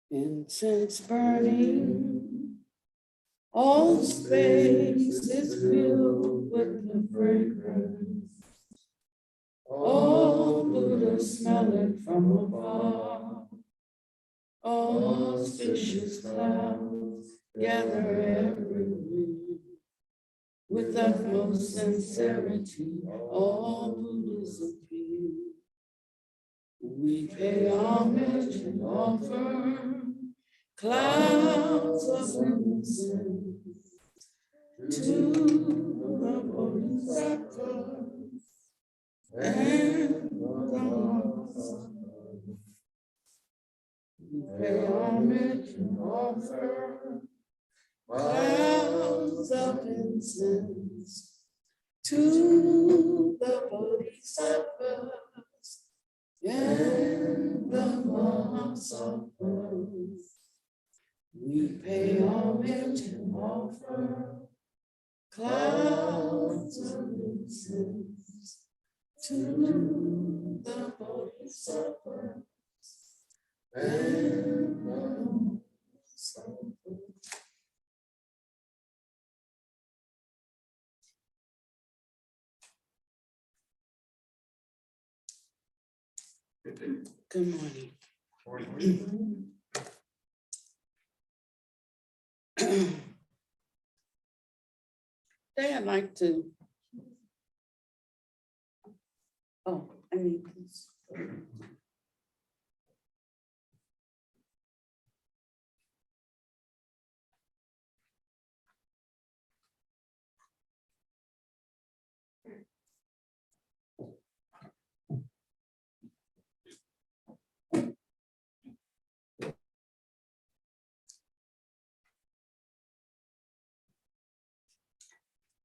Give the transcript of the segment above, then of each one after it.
Incense burning, all space is filled with the fragrance. All Buddhas smell it from afar. All auspicious clouds gather everywhere. With utmost sincerity, all Buddhas appear. We pay homage and offer clouds of incense to the Bodhisattvas and the Mahasakas. We pay homage and offer clouds of incense to the Bodhisattvas and the Mahasakas. We pay homage and offer clouds of incense to the Bodhisattvas and the Mahasakas. Good morning. Today I'd like to, I need this.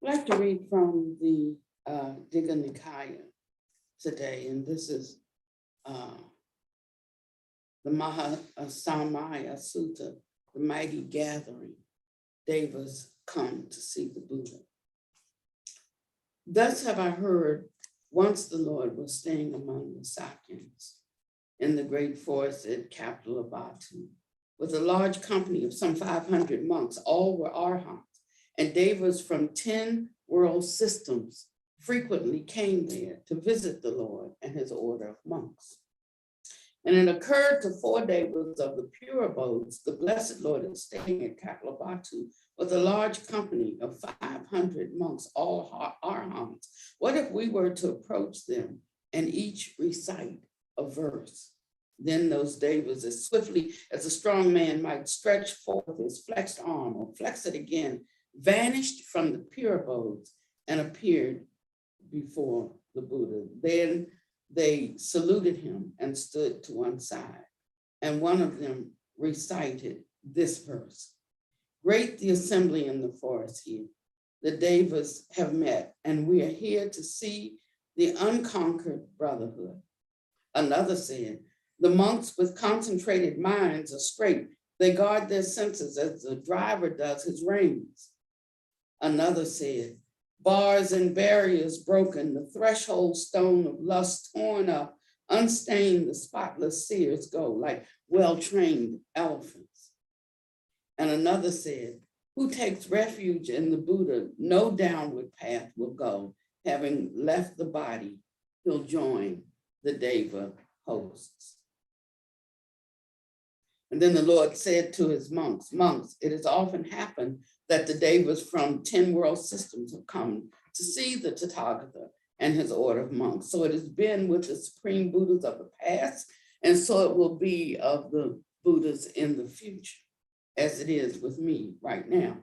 I'd like to read from the Digha Nikaya today, and this is the Mahasamaya Sutta, the mighty gathering. Devas come to see the Buddha. Thus have I heard, once the Lord was staying among the Sakyans in the great forested capital of Batu, with a large company of some 500 monks. All were arhats, and devas from 10 world systems frequently came there to visit the Lord and his order of monks. And it occurred to 4 devas of the pure abodes, the blessed Lord is staying at capital Batu with a large company of 500 monks, all arhats. What if we were to approach them and each recite a verse? Then those devas, as swiftly as a strong man might stretch forth his flexed arm or flex it again, vanished from the pure abodes and appeared before the Buddha. Then they saluted him and stood to one side. And one of them recited this verse: great the assembly in the forest here. The devas have met, and we are here to see the unconquered brotherhood. Another said, the monks with concentrated minds are straight. They guard their senses as the driver does his reins. Another said, bars and barriers broken, the threshold stone of lust torn up, unstained, the spotless seers go like well-trained elephants. And another said, who takes refuge in the Buddha, no downward path will go. Having left the body, he'll join the Deva hosts. And then the Lord said to his monks, monks, it has often happened that the devas from 10 world systems have come to see the Tathagata and his order of monks. So it has been with the supreme Buddhas of the past, and so it will be of the Buddhas in the future, as it is with me right now.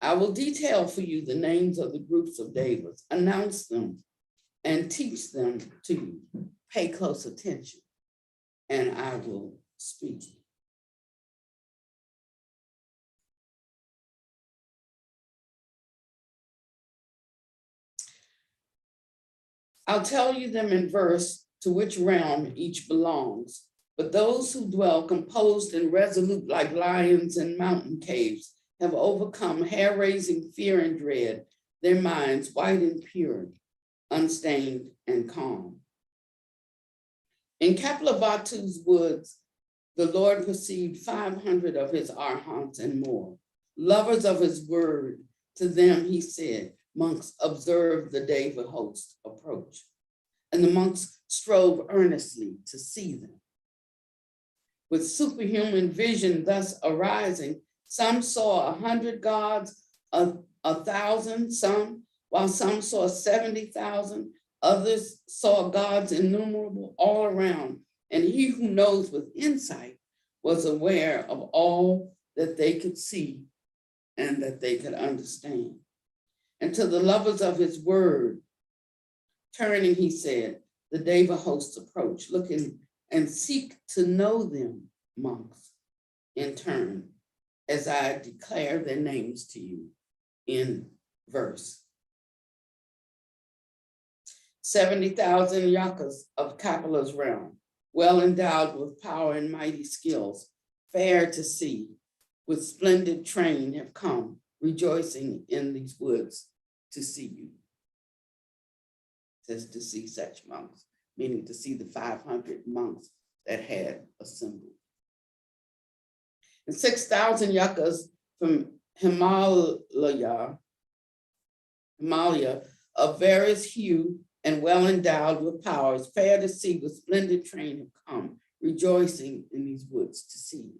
I will detail for you the names of the groups of devas, announce them, and teach them to you. Pay close attention, and I will speak. I'll tell you them in verse to which realm each belongs. But those who dwell composed and resolute like lions in mountain caves have overcome hair-raising fear and dread, their minds white and pure, unstained and calm. In Kapilavastu's woods, the Lord perceived 500 of his arhants and more, lovers of his word. To them he said, monks, observe the Deva host approach. And the monks strove earnestly to see them. With superhuman vision thus arising, some saw 100 gods, 1,000, some, while some saw 70,000, others saw gods innumerable all around. And he who knows with insight was aware of all that they could see and that they could understand. And to the lovers of his word, turning, he said, the Deva hosts approach, looking and seek to know them, monks, in turn, as I declare their names to you in verse. 70,000 yakas of Kapila's realm, well endowed with power and mighty skills, fair to see, with splendid train have come, rejoicing in these woods to see you. It says to see such monks, meaning to see the 500 monks that had assembled. And 6,000 yakas from Himalaya of various hue and well endowed with powers, fair to see with splendid train have come, rejoicing in these woods to see you.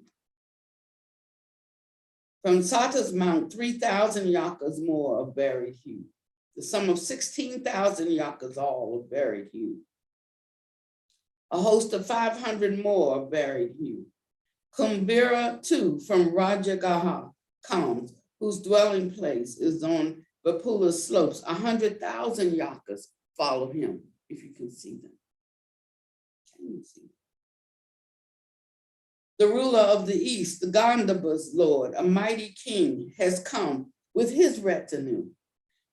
From Sata's mount, 3,000 yakas more of varied hue, the sum of 16,000 yakas all of varied hue. A host of 500 more of varied hue. Kumbhira too from Rajagaha comes, whose dwelling place is on Vipula's slopes. 100,000 yakas follow him, if you can see them. Can you see them? The ruler of the east, the Gandharva's lord, a mighty king, has come with his retinue.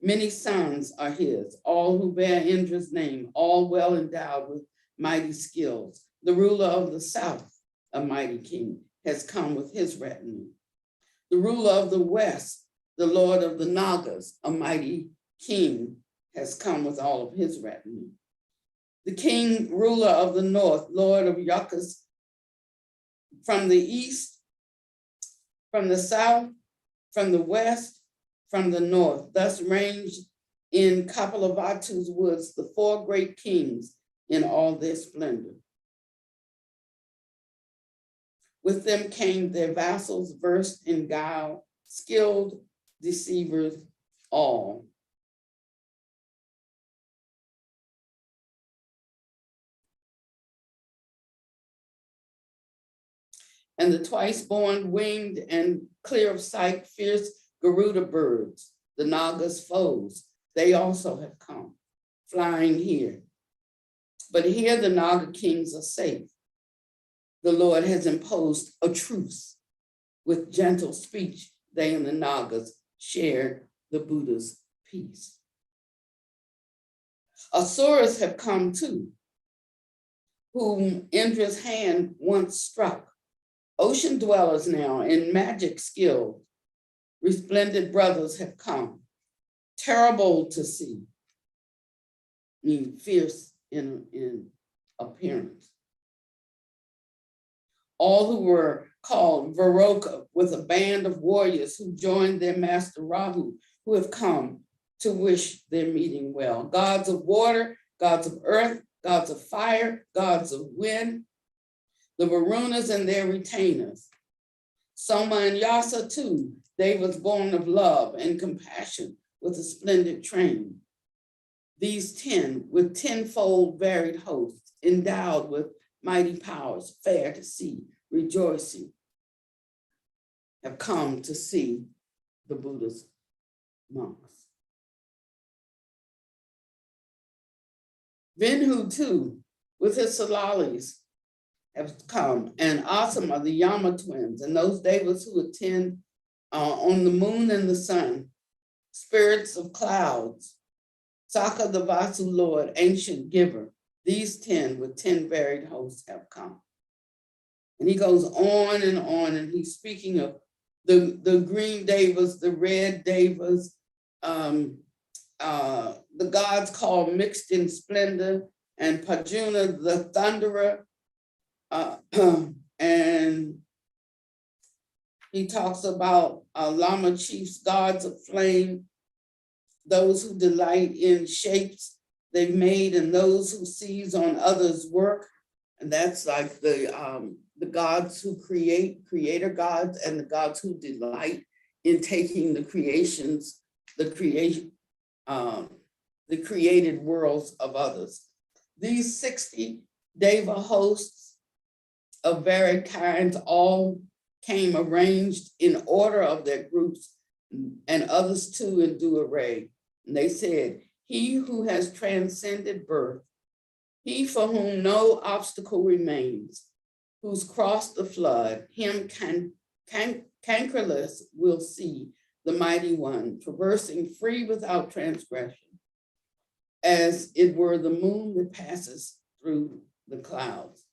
Many sons are his, all who bear Indra's name, all well endowed with mighty skills. The ruler of the south, a mighty king, has come with his retinue. The ruler of the west, the lord of the Nagas, a mighty king, has come with all of his retinue. The king, ruler of the north, lord of yakas, from the east, from the south, from the west, from the north, thus ranged in Kapilavastu's woods, the 4 great kings in all their splendor. With them came their vassals versed in guile, skilled deceivers all. And the twice-born, winged and clear of sight, fierce Garuda birds, the Nagas' foes, they also have come, flying here. But here the Naga kings are safe. The Lord has imposed a truce. With gentle speech, they and the Nagas shared the Buddha's peace. Asuras have come too, whom Indra's hand once struck. Ocean dwellers now in magic skill, resplendent brothers have come, terrible to see, fierce in appearance. All who were called Varoka with a band of warriors who joined their master Rahu, who have come to wish their meeting well. Gods of water, gods of earth, gods of fire, gods of wind, the Varunas and their retainers. Soma and Yasa too, they was born of love and compassion with a splendid train. These 10 with 10-fold varied hosts, endowed with mighty powers, fair to see, rejoicing, have come to see the Buddha's monks. Vinhu too, with his Salalis, have come, and Asama, the Yama twins, and those devas who attend on the moon and the sun, spirits of clouds, Saka the Vasu Lord, ancient giver, these 10 with 10 varied hosts have come. And he goes on, and he's speaking of the green devas, the red devas, the gods called mixed in splendor, and Pajuna, the thunderer, and he talks about Lama chiefs, gods of flame, those who delight in shapes they've made, and those who seize on others' work. And that's like the gods who create, creator gods, and the gods who delight in taking the creations, the created worlds of others. These 60 Deva hosts of varied kinds all came arranged in order of their groups, and others too in due array. And they said, he who has transcended birth, he for whom no obstacle remains, who's crossed the flood, him cankerless will see the mighty one, traversing free without transgression, as it were the moon that passes through the clouds.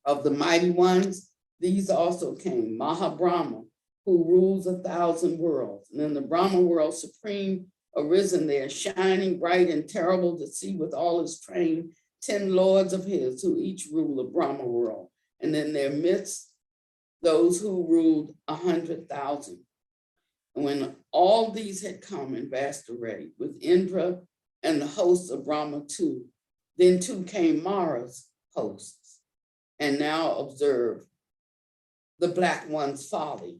Of the mighty ones, these also came, Mahabrahma, who rules 1,000 worlds. And then the Brahma world supreme arisen there, shining bright and terrible to see with all his train, 10 lords of his who each rule the Brahma world. And in their midst, those who ruled 100,000. And when all these had come in vast array, with Indra and the hosts of Brahma too, then too came Mara's hosts. And now observe the black one's folly.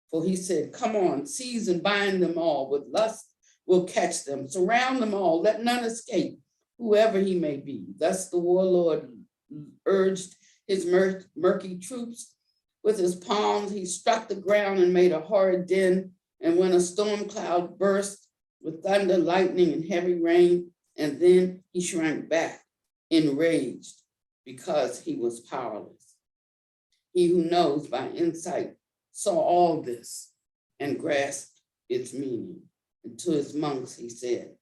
For he said, come on, seize and bind them all, with lust will catch them, surround them all, let none escape, whoever he may be. Thus the warlord urged his murky troops. With his palms, he struck the ground and made a horrid din. And when a storm cloud burst with thunder, lightning, and heavy rain, and then he shrank back, enraged, because he was powerless. He who knows by insight saw all this and grasped its meaning. And to his monks he said,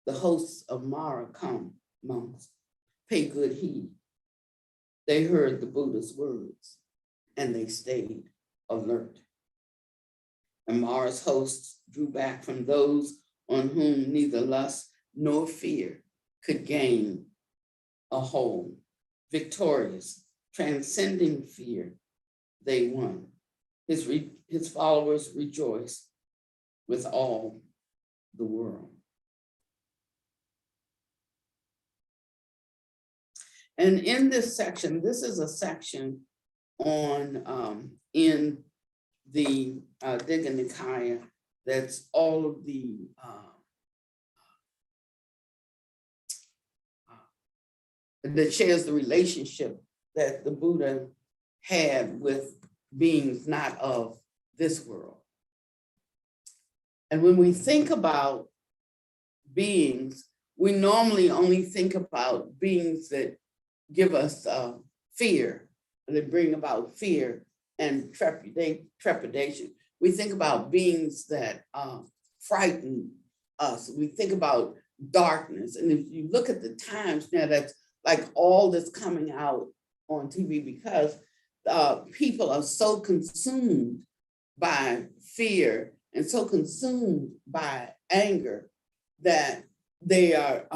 the hosts of Mara come, monks, pay good heed. They heard the Buddha's words and they stayed alert. And Mara's hosts drew back from those on whom neither lust nor fear could gain a hold. Victorious, transcending fear, they won. His followers rejoiced with all the world. And in this section, this is a section on in the Digha Nikaya, that's all of the that shares the relationship that the Buddha had with beings not of this world. And when we think about beings, we normally only think about beings that give us fear, that bring about fear and trepidation. We think about beings that frighten us. We think about darkness. And if you look at the times now, that's like all that's coming out on TV, because people are so consumed by fear and so consumed by anger that they are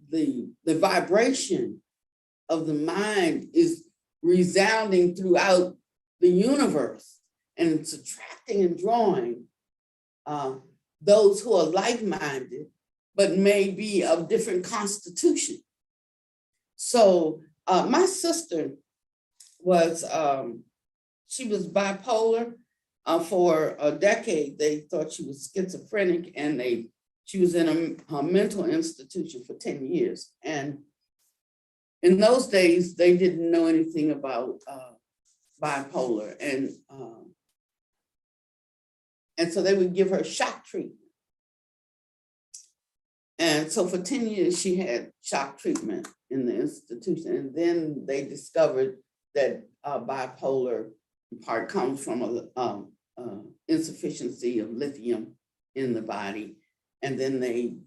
the vibration of the mind is resounding throughout the universe, and it's attracting and drawing those who are like-minded, but may be of different constitution. So my sister was, she was bipolar for a decade. They thought she was schizophrenic, and she was in a mental institution for 10 years. And in those days, they didn't know anything about bipolar. And so they would give her shock treatment. And so for 10 years, she had shock treatment in the institution. And then they discovered that bipolar in part comes from a insufficiency of lithium in the body. And then they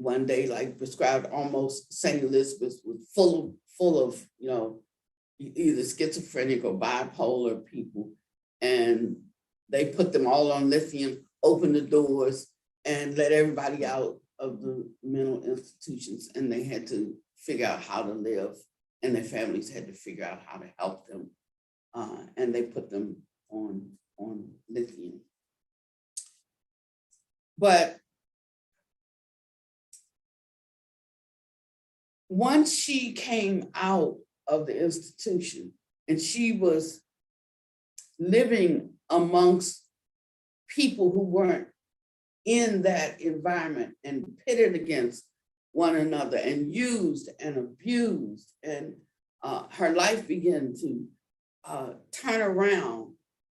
one day, like prescribed almost St. Elizabeth was full of, you know, either schizophrenic or bipolar people. And they put them all on lithium, opened the doors and let everybody out of the mental institutions. And they had to figure out how to live, and their families had to figure out how to help them. And they put them on lithium. But once she came out of the institution and she was living amongst people who weren't in that environment and pitted against one another and used and abused, and her life began to turn around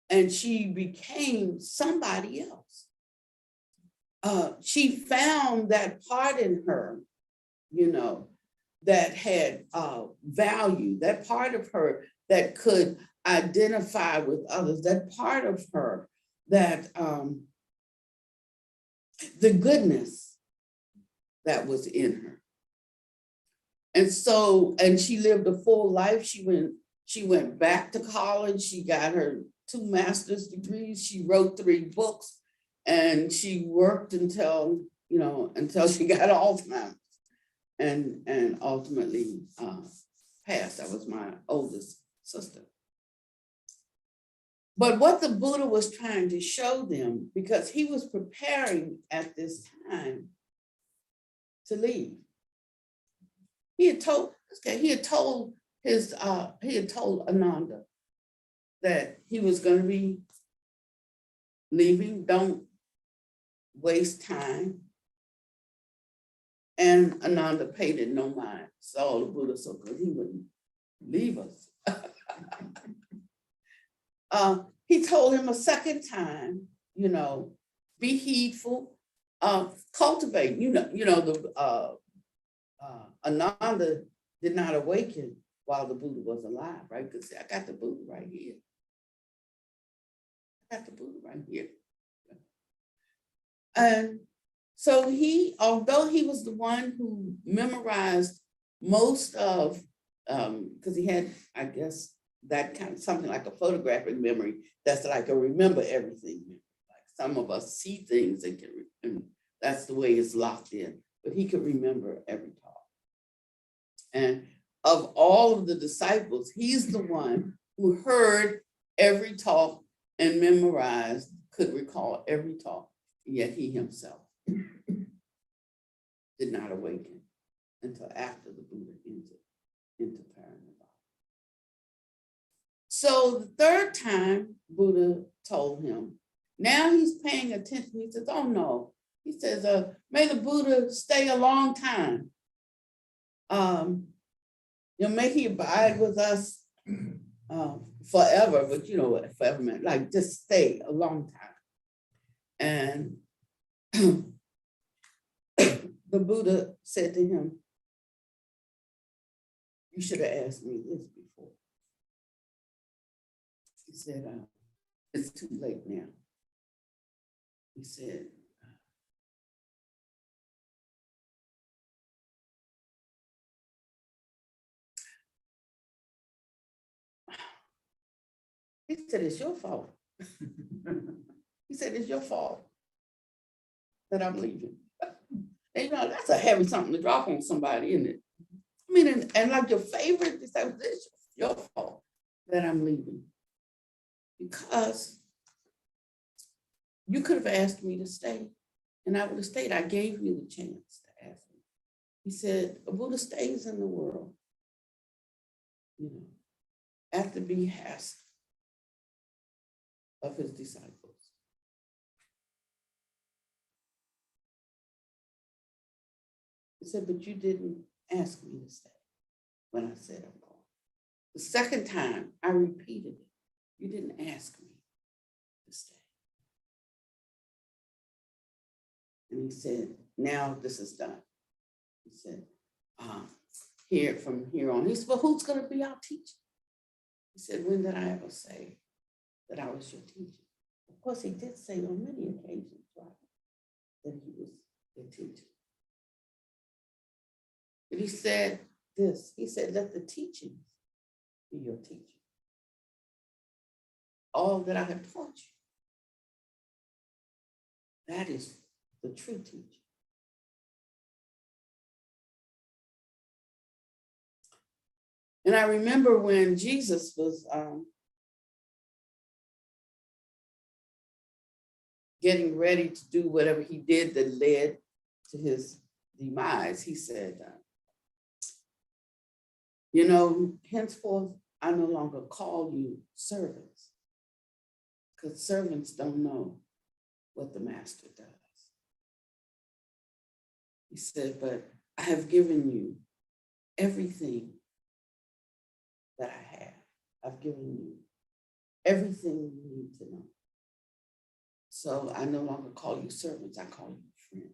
and she became somebody else. She found that part in her, you know, that had value, that part of her that could identify with others, that part of her that the goodness that was in her. And so, and she lived a full life. She went back to college. She got her 2 master's degrees. She wrote 3 books, and she worked until she got Alzheimer's, and ultimately passed. That was my oldest sister. But what the Buddha was trying to show them, because he was preparing at this time to leave. He had told Ananda that he was going to be leaving. Don't waste time. And Ananda paid it no mind. Saw the Buddha so good he wouldn't leave us. He told him a second time, you know, be heedful, cultivate. Ananda did not awaken while the Buddha was alive, right? Because I got the Buddha right here. And so although he was the one who memorized most of, because he had, I guess, that kind of something like a photographic memory, that's like a remember everything. Like some of us see things and that's the way it's locked in, but he could remember every talk. And of all of the disciples, he's the one who heard every talk and memorized, could recall every talk, yet he himself did not awaken until after the Buddha entered paranirvana. So the third time Buddha told him, now he's paying attention. He says, oh no. He says, may the Buddha stay a long time. May he abide with us forever, but you know what forever meant, like just stay a long time. And the Buddha said to him, you should have asked me this before. He said, it's too late now. He said, it's your fault. He said, it's your fault that I'm leaving. And, that's a heavy something to drop on somebody, isn't it? I mean, and like your favorite, it's your fault that I'm leaving. Because you could have asked me to stay, and I would have stayed. I gave you the chance to ask me. He said, a Buddha stays in the world, at the behest of his disciples. He said, but you didn't ask me to stay when I said I'm going. The second time, I repeated it. You didn't ask me to stay. And he said, now this is done. He said, from here on. He said, well, who's going to be our teacher? He said, when did I ever say that I was your teacher? Of course, he did say on many occasions, right, that he was the teacher. he said this. He said, let the teachings be your teacher. All that I have taught you, that is the true teaching. And I remember when Jesus was getting ready to do whatever he did that led to his demise, he said, you know, henceforth, I no longer call you servants, because servants don't know what the master does. He said, but I have given you everything that I have. I've given you everything you need to know. So I no longer call you servants, I call you friends.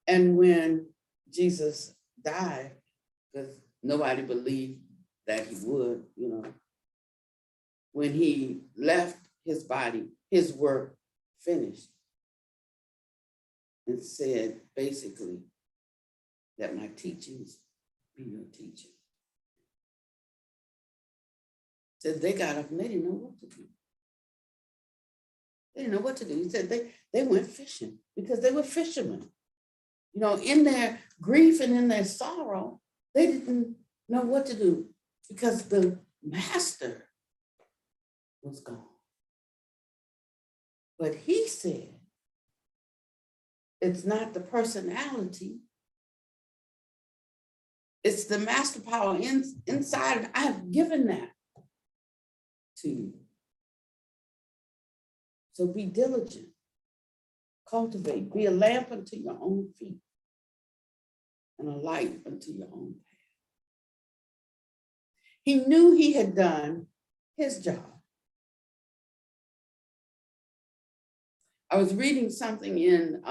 And when Jesus died, because nobody believed that he would, you know, when he left his body, his work finished, and said basically that my teachings be your teaching. Said they got up and they didn't know what to do. They didn't know what to do. He said they went fishing because they were fishermen. You know, in their grief and in their sorrow, they didn't know what to do because the master was gone. But he said, it's not the personality, it's the master power inside. I have given that to you. So be diligent, cultivate, be a lamp unto your own feet and a light unto your own path. He knew he had done his job. I was reading something in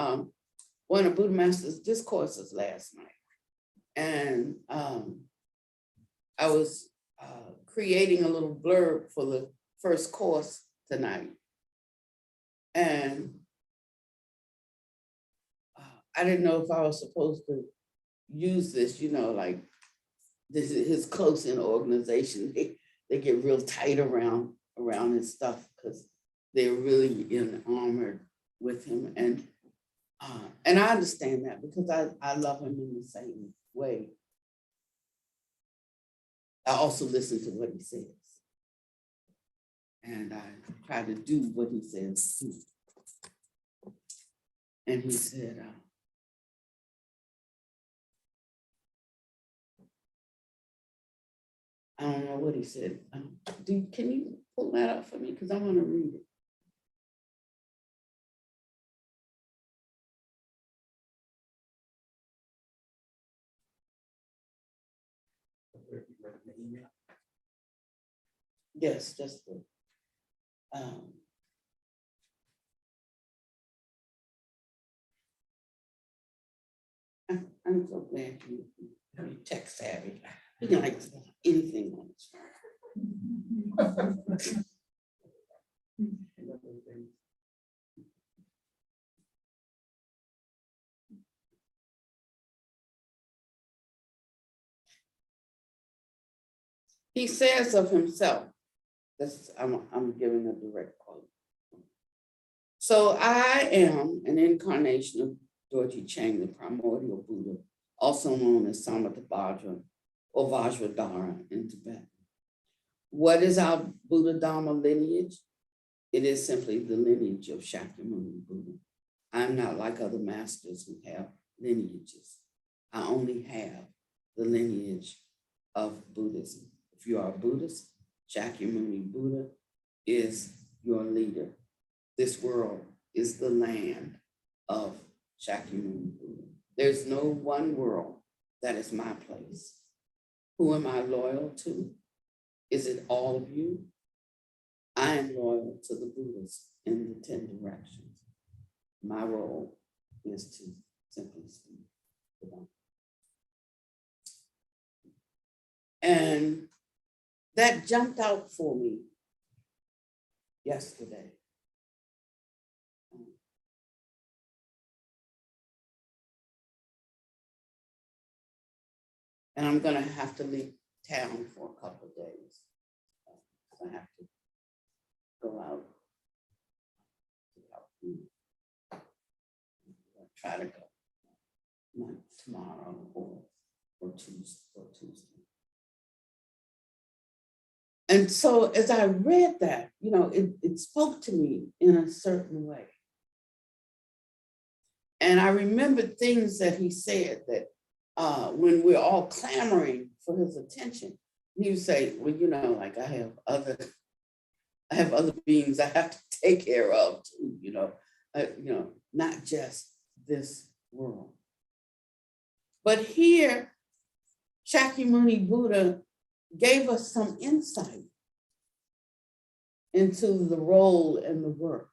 one of Buddha Master's discourses last night, and I was creating a little blurb for the first course tonight. And I didn't know if I was supposed to use this, you know, like this is his close-in organization. They get real tight around his stuff because they're really enamored with him. And I understand that because I love him in the same way. I also listen to what he says. And I try to do what he says. And he said, I don't know what he said. Can you pull that up for me? Because I want to read it. Yes, just the, I'm so glad you're tech savvy. He likes anything on his phone. He says of himself, I'm giving a direct quote. So I am an incarnation of Dorji Chang, the primordial Buddha, also known as Samattabhadra or Vajradhara in Tibet. What is our Buddha Dharma lineage? It is simply the lineage of Shakyamuni Buddha. I'm not like other masters who have lineages. I only have the lineage of Buddhism. If you are a Buddhist, Shakyamuni Buddha is your leader. This world is the land of Shakyamuni Buddha. There's no one world that is my place. Who am I loyal to? Is it all of you? I am loyal to the Buddhists in the 10 directions. My role is to simply speak the Dharma. And that jumped out for me yesterday. And I'm gonna have to leave town for a couple of days. I have to go out. Try to go, not tomorrow or Tuesday. And so as I read that, it spoke to me in a certain way. And I remembered things that he said that when we're all clamoring for his attention, he would say, well, like I have other beings I have to take care of too, not just this world. But here, Shakyamuni Buddha gave us some insight into the role and the work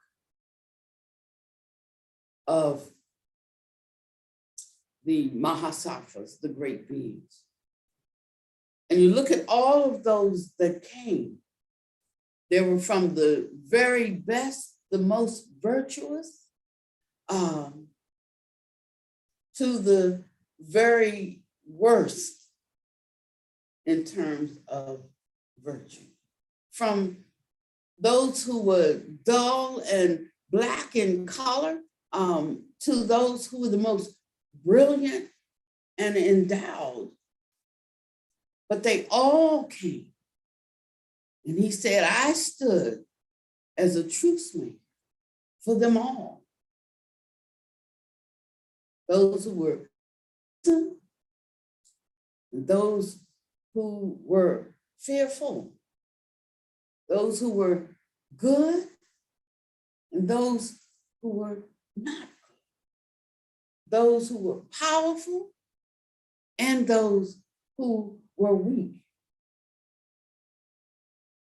of the Mahasakas, the great beings. And you look at all of those that came, they were from the very best, the most virtuous, to the very worst in terms of virtue. From those who were dull and black in color, to those who were the most brilliant and endowed. But they all came. And he said, I stood as a truce maker for them all. Those who were, and those who were fearful, those who were good, and those who were not good, those who were powerful, and those who were weak.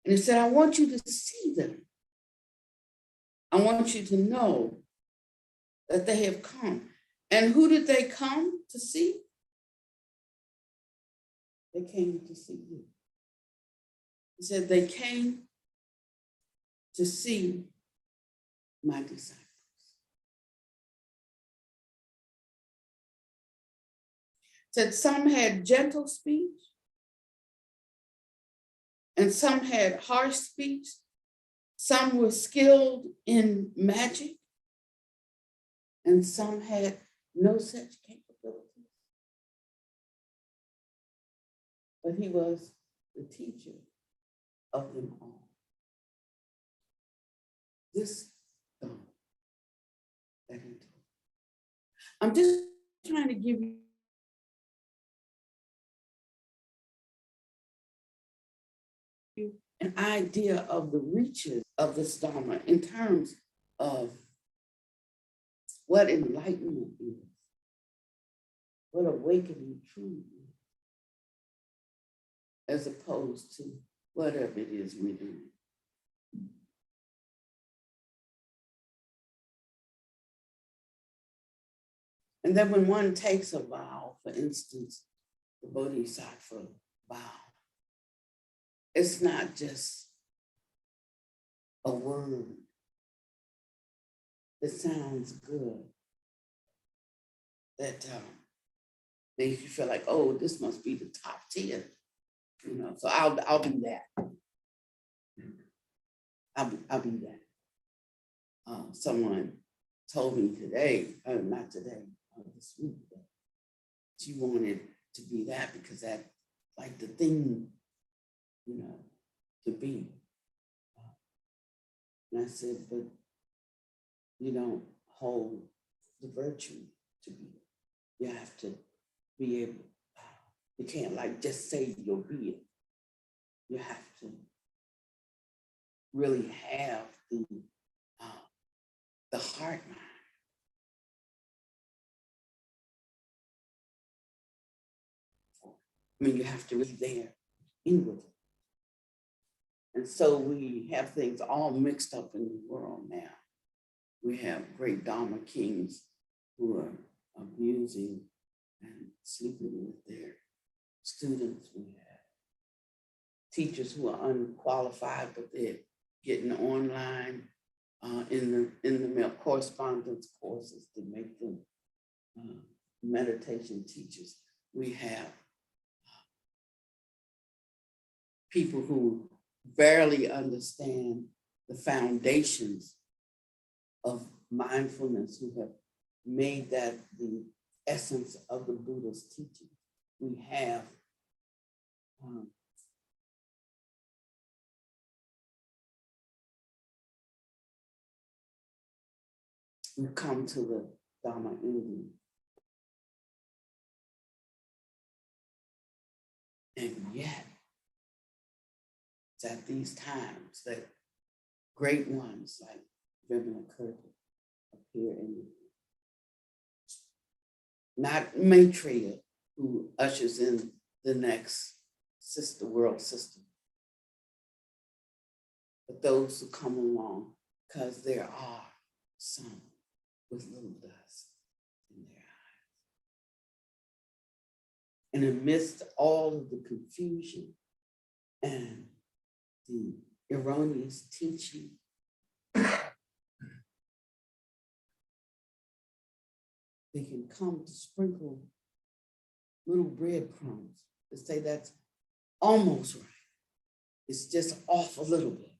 And he said, I want you to see them. I want you to know that they have come. And who did they come to see? They came to see you. He said, they came to see my disciples. He said some had gentle speech, and some had harsh speech. Some were skilled in magic, and some had no such capabilities. But he was the teacher of them all. This Dharma that he taught. I'm just trying to give you an idea of the reaches of this Dharma in terms of what enlightenment is, what awakening truly is, as opposed to whatever it is we're doing. And then when one takes a vow, for instance, the Bodhisattva vow, it's not just a word that sounds good, that makes you feel like, oh, this must be the top tier, So I'll be that. I'll be that. Someone told me today, not today, this week, that she wanted to be that because that, like the thing, to be. And I said, but you don't hold the virtue to be. You have to be able, you can't just say you'll be it. You have to really have the heart mind. You have to be there inwardly. And so we have things all mixed up in the world now. We have great Dharma kings who are abusing and sleeping with their students. We have teachers who are unqualified, but they're getting online in the correspondence courses to make them meditation teachers. We have people who barely understand the foundations of mindfulness, who have made that the essence of the Buddha's teaching. We have we come to the Dharma ending. And yet, it's at these times that great ones like Vimana Kirti appear in it. Not Maitreya, who ushers in the next world system, but those who come along, because there are some with little dust in their eyes. And amidst all of the confusion and the erroneous teaching, they can come to sprinkle little breadcrumbs to say that's almost right. It's just off a little bit.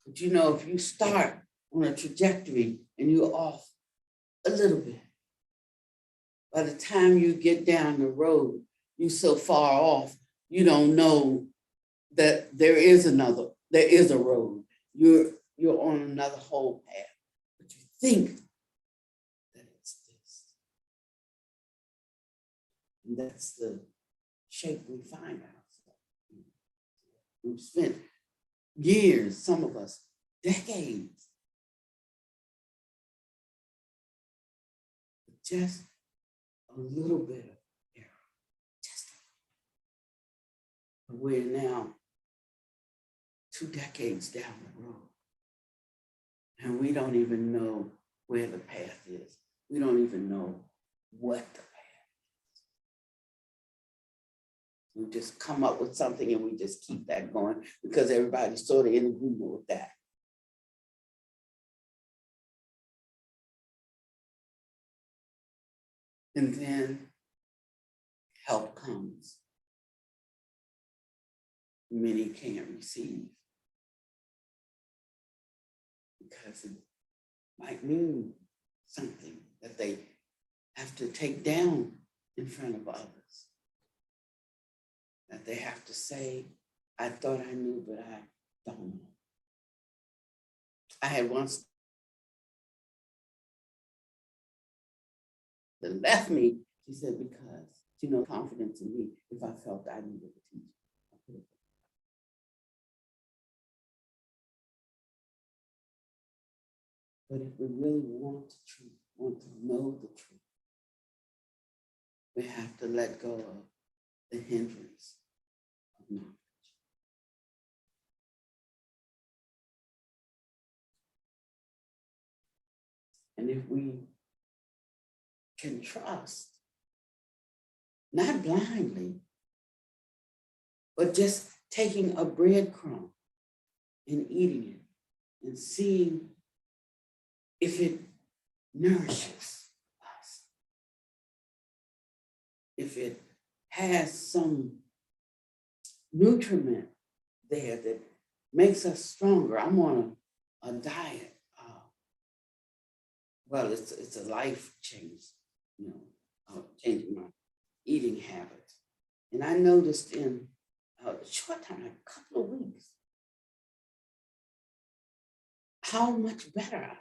But you know, if you start on a trajectory and you're off a little bit, by the time you get down the road, you're so far off, you don't know that there is a road. You're on another whole path, but you think that it's this. And that's the shape we find ourselves. We've spent years, some of us, decades, just a little bit of error, just a little. We're now 2 decades down the road, and we don't even know where the path is. We don't even know what the path is. We just come up with something and we just keep that going because everybody's sort of in agreement with that. And then help comes. Many can't receive because it might mean something that they have to take down in front of others. That they have to say, I thought I knew, but I don't know. I had once that left me, she said, because she no confidence in me if I felt I needed a teacher. But if we really want the truth, want to know the truth, we have to let go of the hindrance of knowledge. And if we can trust, not blindly, but just taking a breadcrumb and eating it and seeing if it nourishes us, if it has some nutriment there that makes us stronger. I'm on a diet. Well, it's a life change, changing my eating habits. And I noticed in a short time, like a couple of weeks, how much better I felt.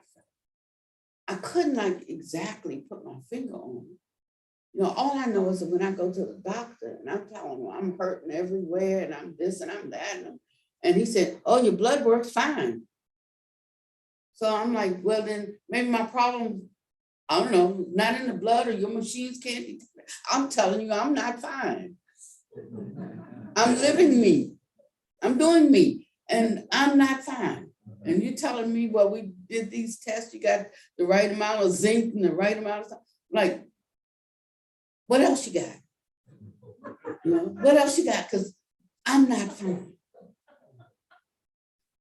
I couldn't exactly put my finger on it. All I know is that when I go to the doctor and I'm telling him I'm hurting everywhere and I'm this and I'm that, and he said, oh, your blood work's fine. So I'm like, well, then maybe my problem, I don't know, not in the blood or your machines can't be. I'm telling you, I'm not fine. I'm living me. I'm doing me, and I'm not fine. And you're telling me, well, we did these tests, you got the right amount of zinc and the right amount of stuff. Like, what else you got? What else you got? Because I'm not fine.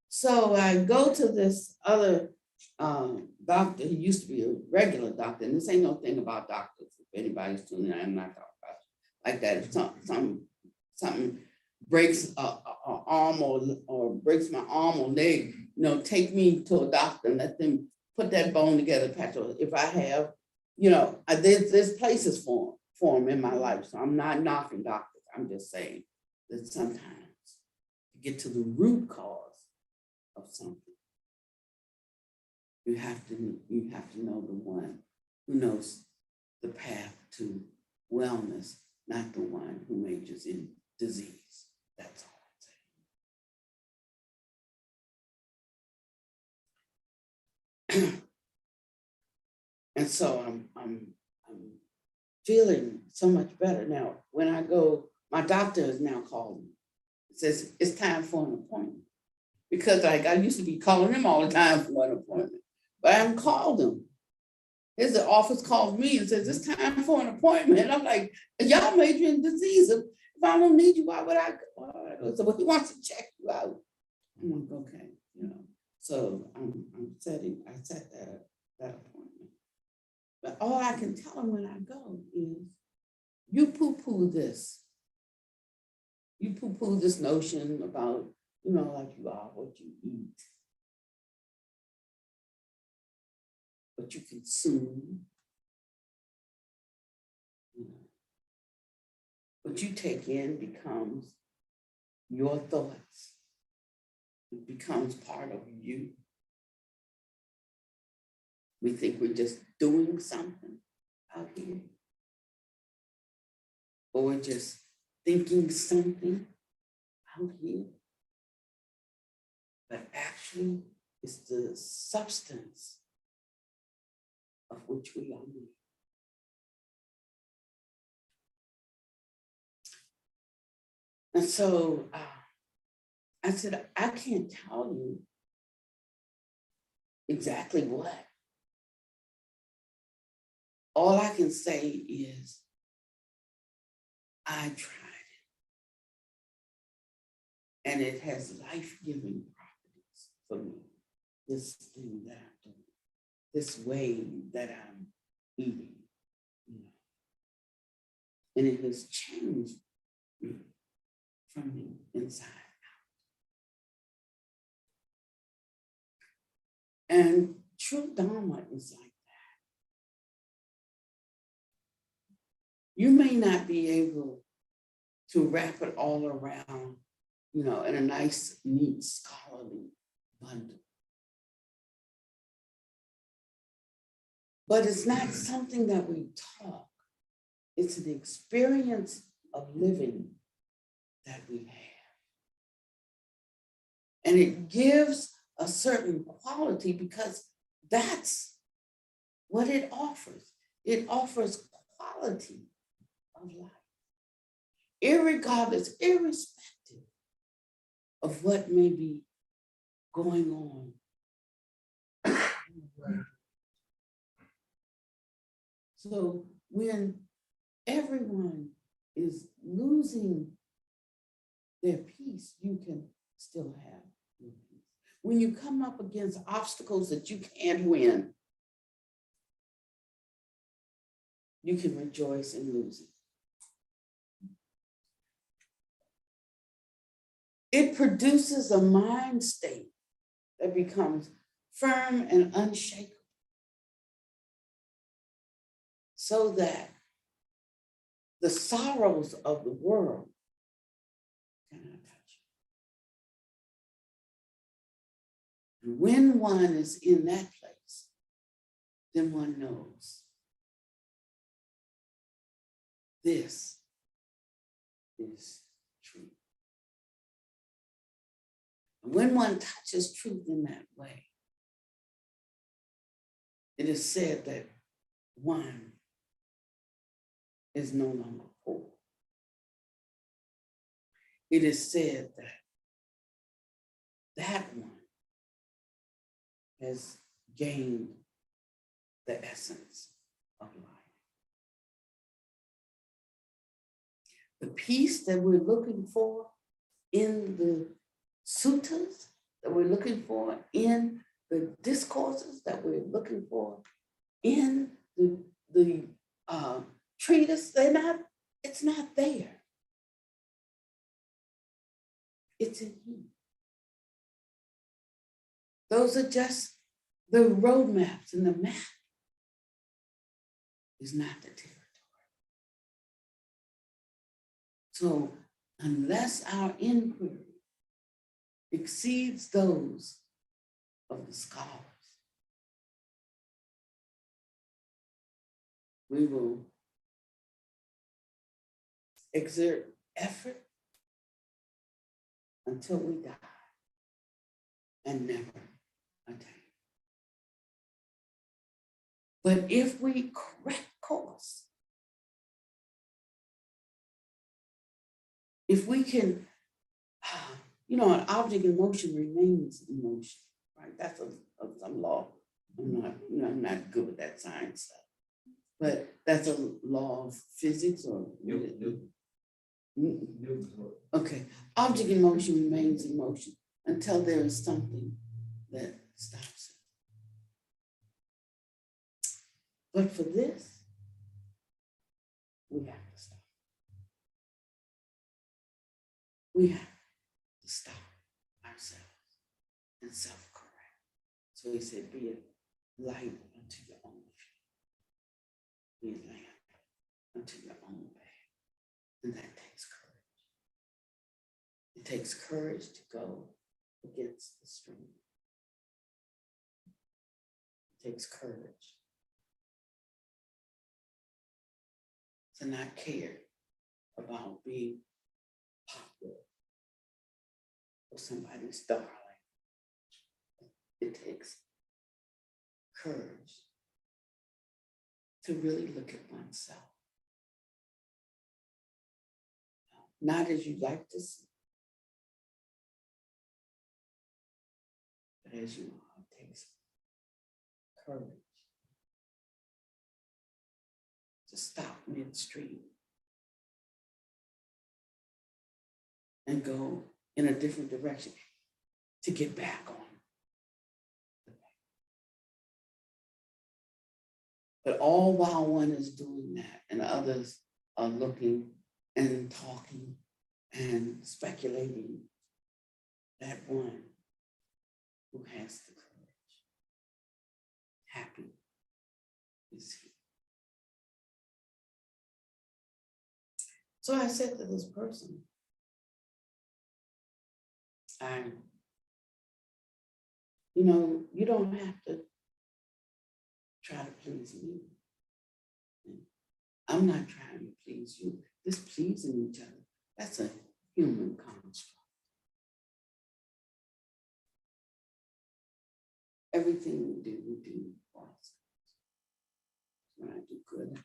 So I go to this other doctor. He used to be a regular doctor, and this ain't no thing about doctors. If anybody's tuning in, I'm not talking about like that. It's something breaks a arm or breaks my arm or leg, take me to a doctor and let them put that bone together, patch it. If I have, there's places for them in my life. So I'm not knocking doctors. I'm just saying that sometimes to get to the root cause of something, you have to know the one who knows the path to wellness, not the one who majors in disease. That's all I'm saying. And so I'm feeling so much better now. When I go, my doctor has now called me. It says it's time for an appointment, because I used to be calling him all the time for an appointment, but I haven't called him. His office called me and says, it's time for an appointment. And I'm like, y'all major in disease. If I don't need you, why would I go? So, well, he wants to check you out. I'm like, okay, So I set that appointment. But all I can tell him when I go is, you poo-poo this. You poo-poo this notion about, like you are what you eat, what you consume, what you take in becomes your thoughts. It becomes part of you. We think we're just doing something out here, or we're just thinking something out here, but actually it's the substance of which we are made. And so I said, I can't tell you exactly what. All I can say is, I tried it. And it has life-giving properties for me. This thing that I'm doing, this way that I'm eating. And it has changed me from the inside out. And true Dharma is like that. You may not be able to wrap it all around, in a nice, neat, scholarly bundle. But it's not something that we talk. It's an experience of living that we have. And it gives a certain quality because that's what it offers. It offers quality of life, irregardless, irrespective of what may be going on. So when everyone is losing their peace, you can still have your peace. When you come up against obstacles that you can't win, you can rejoice in losing. It produces a mind state that becomes firm and unshakable, so that the sorrows of the world cannot touch you. And when one is in that place, then one knows this is truth. And when one touches truth in that way, it is said that one is no longer poor. It is said that that one has gained the essence of life. The peace that we're looking for in the suttas, that we're looking for in the discourses, that we're looking for in the treatise, it's not there. It's in Him. Those are just the roadmaps, and the map is not the territory. So unless our inquiry exceeds those of the scholars, we will exert effort until we die and never attain. But if we correct course, if we can, an object in motion remains in motion, right? That's some law. I'm not good with that science stuff, but that's a law of physics or okay. Object in motion remains in motion until there is something that stops it. But for this, we have to stop. We have to stop ourselves and self-correct. So he said, be a light unto your own feet. Be a lamp unto your own path. And that takes courage. It takes courage to go against the stream. It takes courage to not care about being popular or somebody's darling. It takes courage to really look at oneself, not as you like to see, but as you are. It takes courage to stop midstream and go in a different direction to get back on the path. But all while one is doing that and others are looking and talking and speculating, that one who has the courage, happy is he. So I said to this person, you don't have to try to please me. I'm not trying to please you. This pleasing each other, that's a human construct. Everything we do for ourselves. When I do good,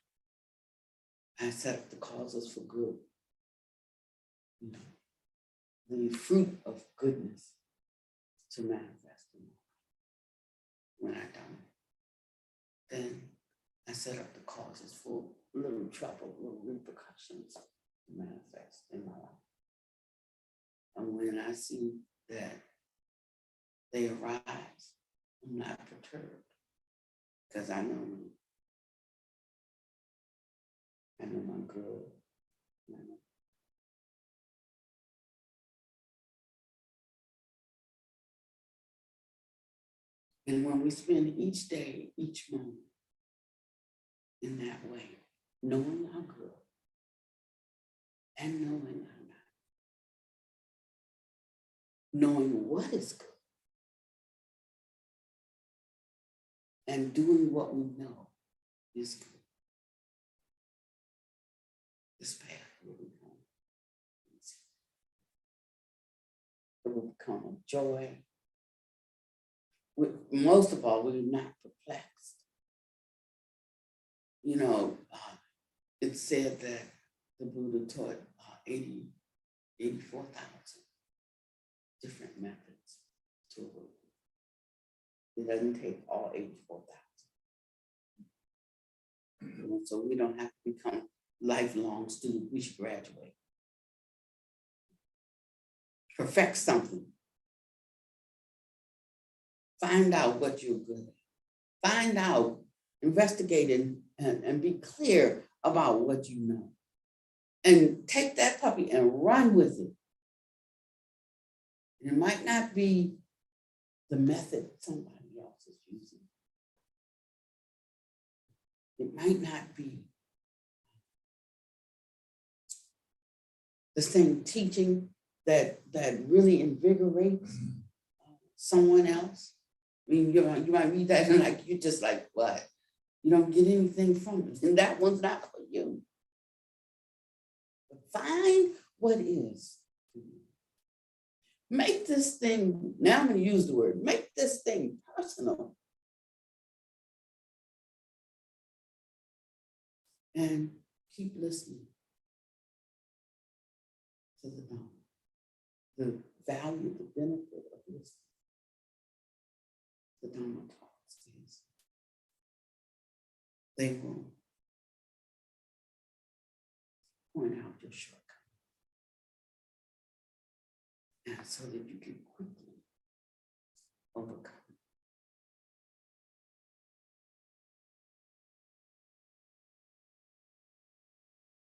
I set up the causes for good. The fruit of goodness to manifest in life. When I don't, then I set up the causes for little trouble, little repercussions to manifest in my life. And when I see that they arise, I'm not perturbed because I know I'm good. And when we spend each day, each moment in that way, knowing our good and knowing our not, knowing what is good and doing what we know is good, this path will become easy. It will become a joy. Most of all, we're not perplexed. It's said that the Buddha taught 84,000 different methods to avoid. It doesn't take all 84,000. So we don't have to become lifelong students. We should graduate. Perfect something. Find out what you're good at. Find out, investigate and be clear about what you know. And take that puppy and run with it. It might not be the method somebody else is using. It might not be the same teaching that really invigorates someone else. I mean, you might read that and like, you're just like, what? You don't get anything from it. And that one's not for you. But find what is for you. Make this thing, now I'm going to use the word, make this thing personal. And keep listening to the Dharma, the value, the benefit of listening. The Dharma talks is they will point out your shortcomings, and so that you can quickly overcome.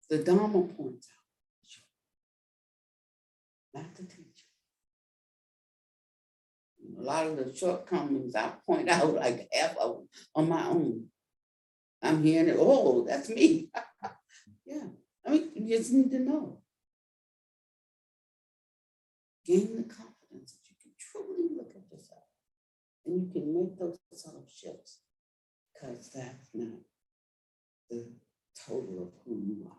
The Dharma points out, not the teacher. A lot of the shortcomings I point out, like half of them on my own. I'm hearing it, oh, that's me. Yeah, I mean, you just need to know. Gain the confidence that you can truly look at yourself and you can make those sort of shifts, because that's not the total of who you are.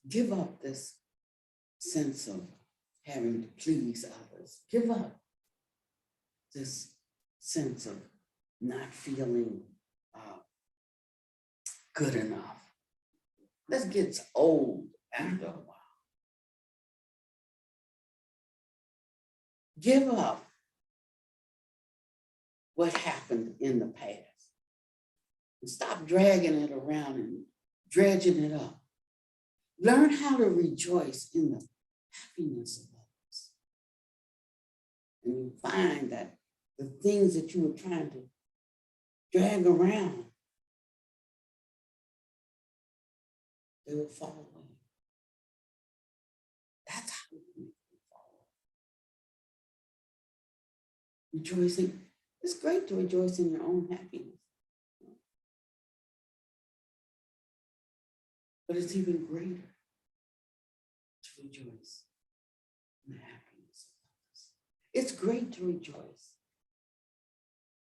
Give up this sense of having to please others. Give up this sense of not feeling good enough. That gets old after a while. Give up what happened in the past and stop dragging it around and dredging it up. Learn how to rejoice in the happiness of others. And you find that the things that you were trying to drag around, they will fall away. That's how you make them fall away. Rejoicing, it's great to rejoice in your own happiness. But it's even greater to rejoice in the happiness of others. It's great to rejoice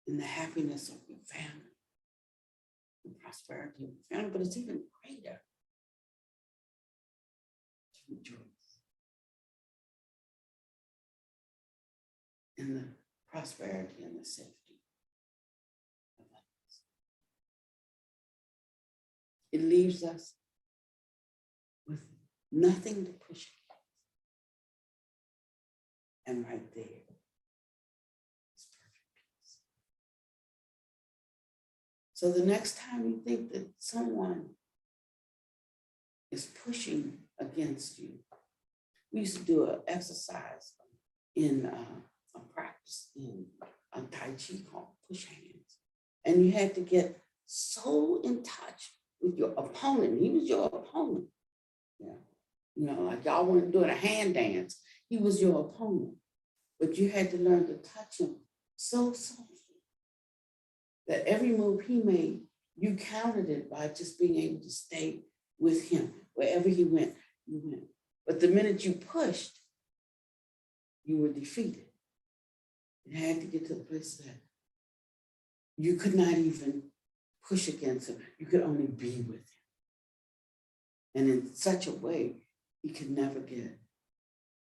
in the happiness of your family, the prosperity of your family, but it's even greater to rejoice in the prosperity and the safety of others. It leaves us with nothing to push against. And right there is perfect peace. So the next time you think that someone is pushing against you, we used to do an exercise in a practice in Tai Chi called push hands. And you had to get so in touch with your opponent. He was your opponent. Yeah. You know, like y'all weren't doing a hand dance. He was your opponent. But you had to learn to touch him so softly that every move he made, you countered it by just being able to stay with him. Wherever he went, you went. But the minute you pushed, you were defeated. It had to get to the place that you could not even push against him. You could only be with him. And in such a way, he could never get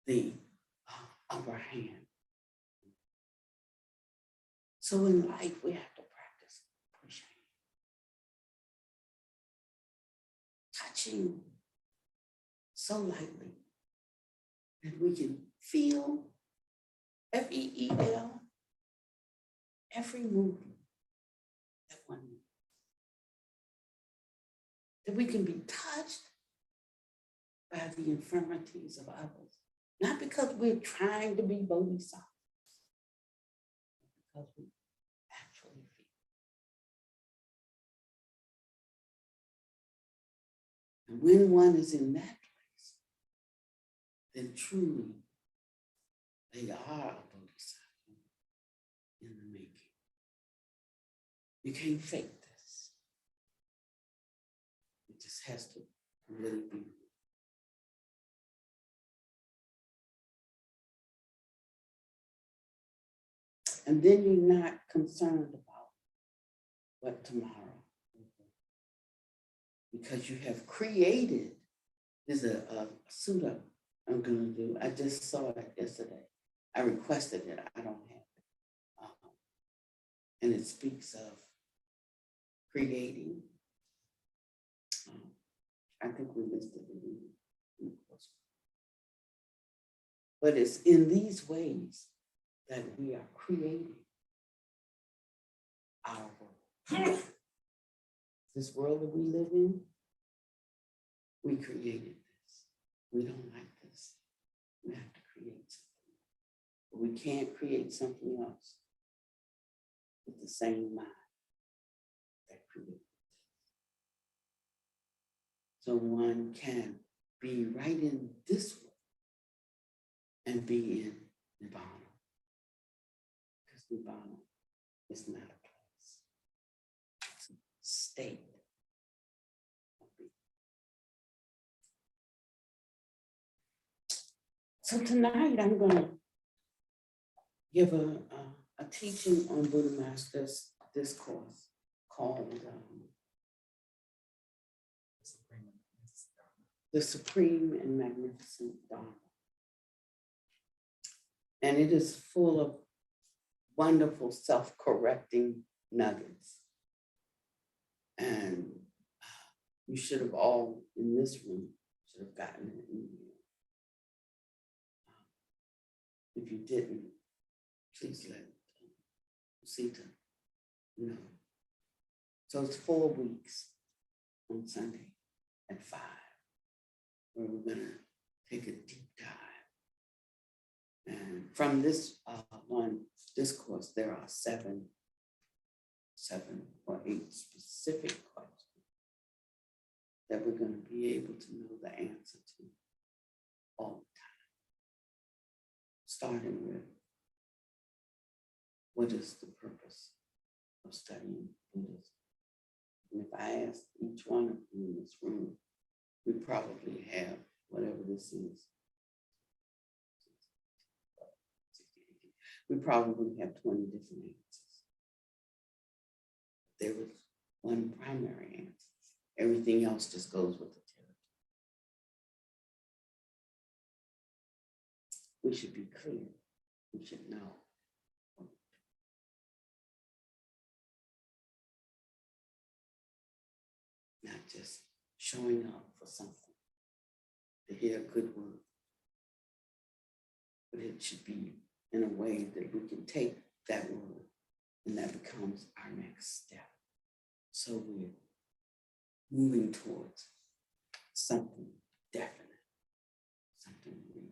the upper hand. So in life, we have to practice pushing. Touching so lightly that we can feel, F-E-E-L, every movement that one makes. That we can be touched by the infirmities of others, not because we're trying to be bodhisattvas, but because we actually feel. And when one is in that place, then truly they are a bodhisattva in the making. You can't fake this. It just has to really be. And then you're not concerned about what tomorrow will be. Because you have created, there's a pseudo I'm gonna do. I just saw it yesterday. I requested it, I don't have it. And it speaks of creating. I think we listed it in the course. But it's in these ways that we are creating our world. This world that we live in, we created this. We don't like this. We have to create something. But we can't create something else with the same mind that created it. So one can be right in this world and be in Nibbana. Because Nibbana is not a place. It's a state of being. So tonight I'm going to give a teaching on Buddha Master's discourse called The Supreme and Magnificent Dharma. And it is full of wonderful self-correcting nuggets. And you should have all in this room should have gotten an email. If you didn't, please let Sita know. So it's 4 weeks on Sunday at 5, where we're gonna take a deep dive. And from this one discourse, there are 7 or 8 specific questions that we're going to be able to know the answer to all the time. Starting with, what is the purpose of studying Buddhism? And if I asked each one of you in this room, we probably have whatever this is. We probably have 20 different answers. There was one primary answer. Everything else just goes with the territory. We should be clear. We should know. Not just showing up for something to hear a good word, but it should be in a way that we can take that word and that becomes our next step. So we're moving towards something definite, something real.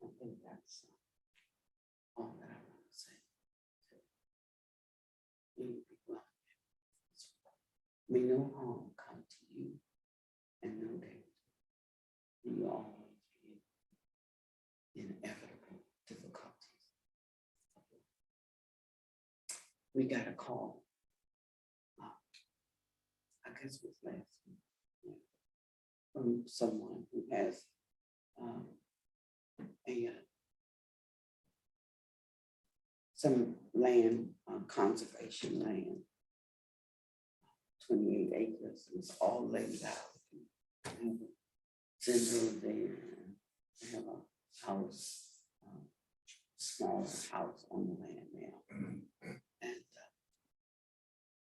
I think that's all that I want to say. May no harm come to you and no danger. You always be inevitable difficulties. We got a call. I guess it was last week, from someone who has some land, conservation land, 28 acres. It's all laid out. Center there. They have a house, small house on the land now. And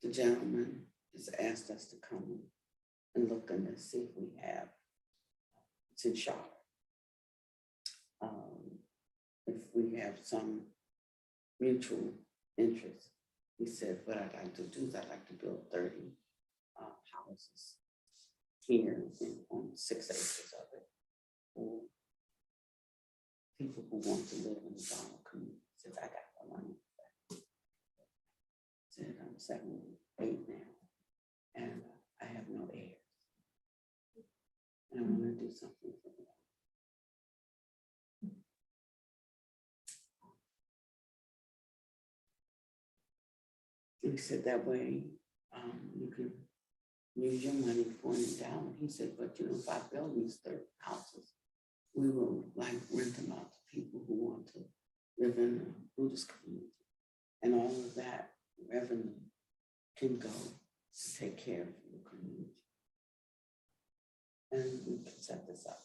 the gentleman has asked us to come and look and see if we have, it's in Charlotte. If we have some mutual interest. He said, what I'd like to do is I'd like to build 30 houses here on 6 acres of it for people who want to live in the Dharma community. He said, I got the money for that. He said, I'm 78 now, and I have no heirs. And I want to do something He said that way you could use your money for an endowment. He said, but if I build these 30 houses, we will like rent them out to people who want to live in a Buddhist community. And all of that revenue can go to take care of your community. And we can set this up,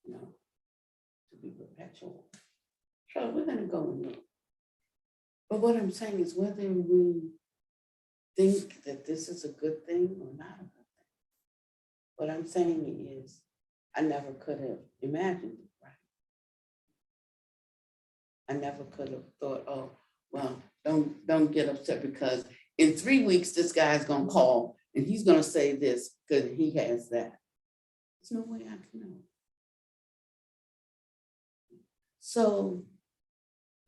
to be perpetual. So we're gonna go and look. But what I'm saying is whether we think that this is a good thing or not a good thing, what I'm saying is I never could have imagined it, right? I never could have thought, oh, well, don't get upset because in 3 weeks, this guy's gonna call and he's gonna say this because he has that. There's no way I can know. So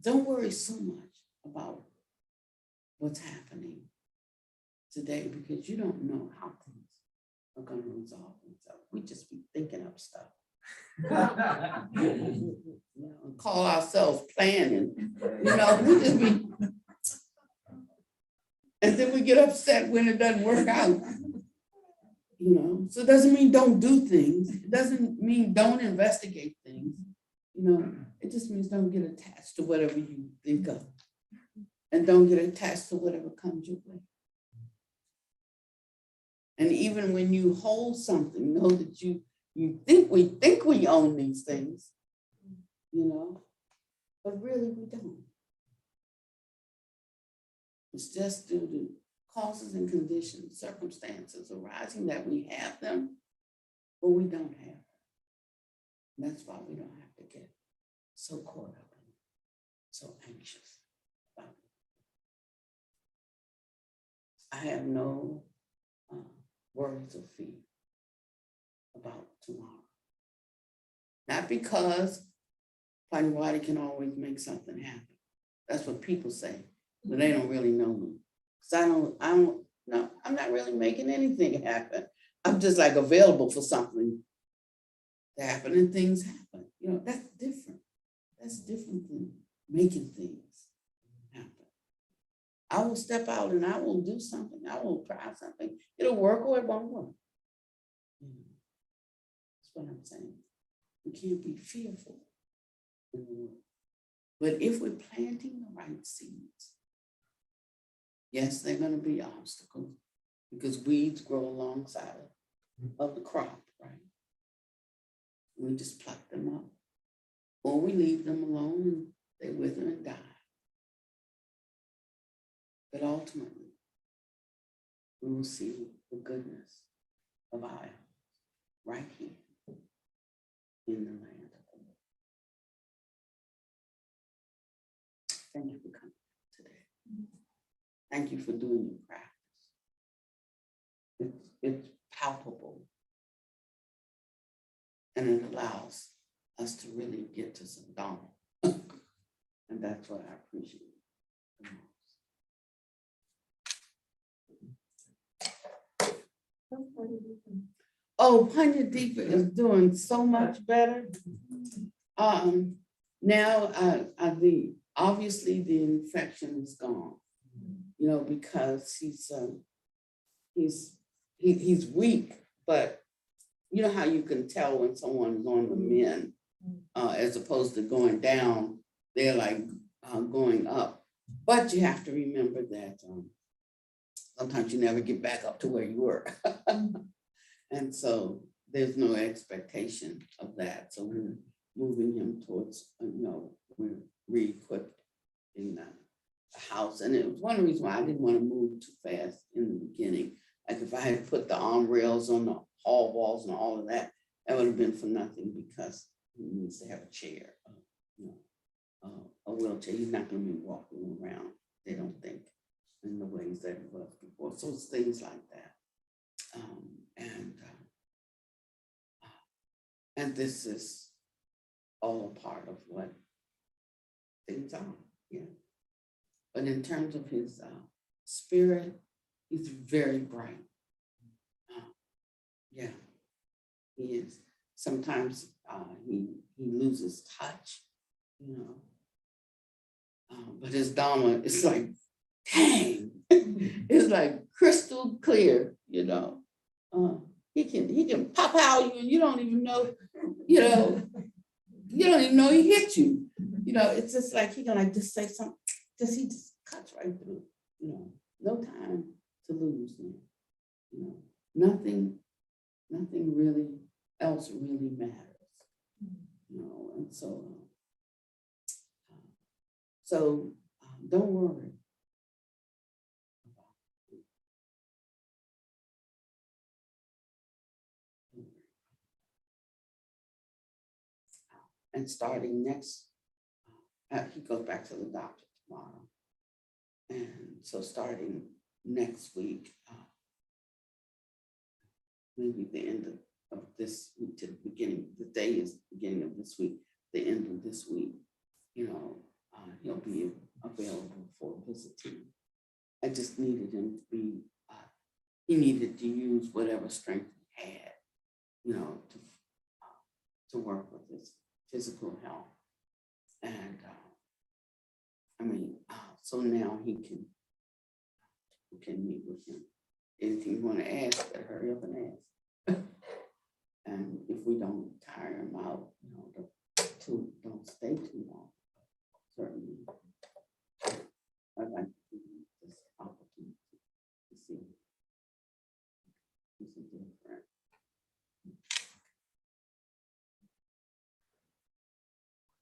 don't worry so much about what's happening today because you don't know how things are gonna resolve themselves. We just be thinking up stuff. Call ourselves planning. We just be, and then we get upset when it doesn't work out. So it doesn't mean don't do things. It doesn't mean don't investigate things. It just means don't get attached to whatever you think of, and don't get attached to whatever comes your way. And even when you hold something, know that you think we own these things, but really we don't. It's just due to causes and conditions, circumstances arising that we have them, but we don't have them. And that's why we don't have to get so caught up and so anxious about it. I have no worries of fear about tomorrow. Not because Panwadi can always make something happen. That's what people say, but they don't really know me. Because I'm not really making anything happen. I'm just like available for something to happen and things happen. That's different. That's different than making things happen. I will step out and I will do something. I will try something. It'll work or it won't work. That's what I'm saying. We can't be fearful in the world. But if we're planting the right seeds, yes, there are going to be obstacles because weeds grow alongside of the crop, right? We just pluck them up. Or we leave them alone and they wither and die. But ultimately, we will see the goodness of our right here in the land of the Lord. Thank you for coming today. Thank you for doing your practice. It's palpable. And it allows us to really get to some Dharma. And that's what I appreciate the most. Oh, Panya Deepa is doing so much better. Now, obviously the infection is gone, because he's weak, but you know how you can tell when someone's on the mend, as opposed to going down, they're like going up. But you have to remember that sometimes you never get back up to where you were. And so there's no expectation of that. So we're moving him towards, we're re-equipped in the house. And it was one reason why I didn't want to move too fast in the beginning. Like if I had put the arm rails on the hall walls and all of that, that would have been for nothing because he needs to have a chair, a wheelchair. He's not going to be walking around, they don't think, in the ways that it was before. So it's things like that. And this is all a part of what things are, yeah. But in terms of his spirit, he's very bright. Yeah, he is. Sometimes he loses touch, but his Dharma is like, dang, It's like crystal clear, you know. He can pop out you and you don't even know, you know, you don't even know he hit you. You know, it's just like he can like just say something, he just cuts right through, you know, no time to lose, man. You know, nothing really else really matters, you know, and so don't worry. And starting next, he goes back to the doctor tomorrow. And so starting next week, maybe the end of this week to the beginning, the day is the beginning of this week, the end of this week, you know, he'll be available for visiting. I just needed him to be, he needed to use whatever strength he had, you know, to work with his physical health. And I mean, so now he can meet with him. Anything you want to ask, better hurry up and ask. And if we don't tire him out, you know, don't stay too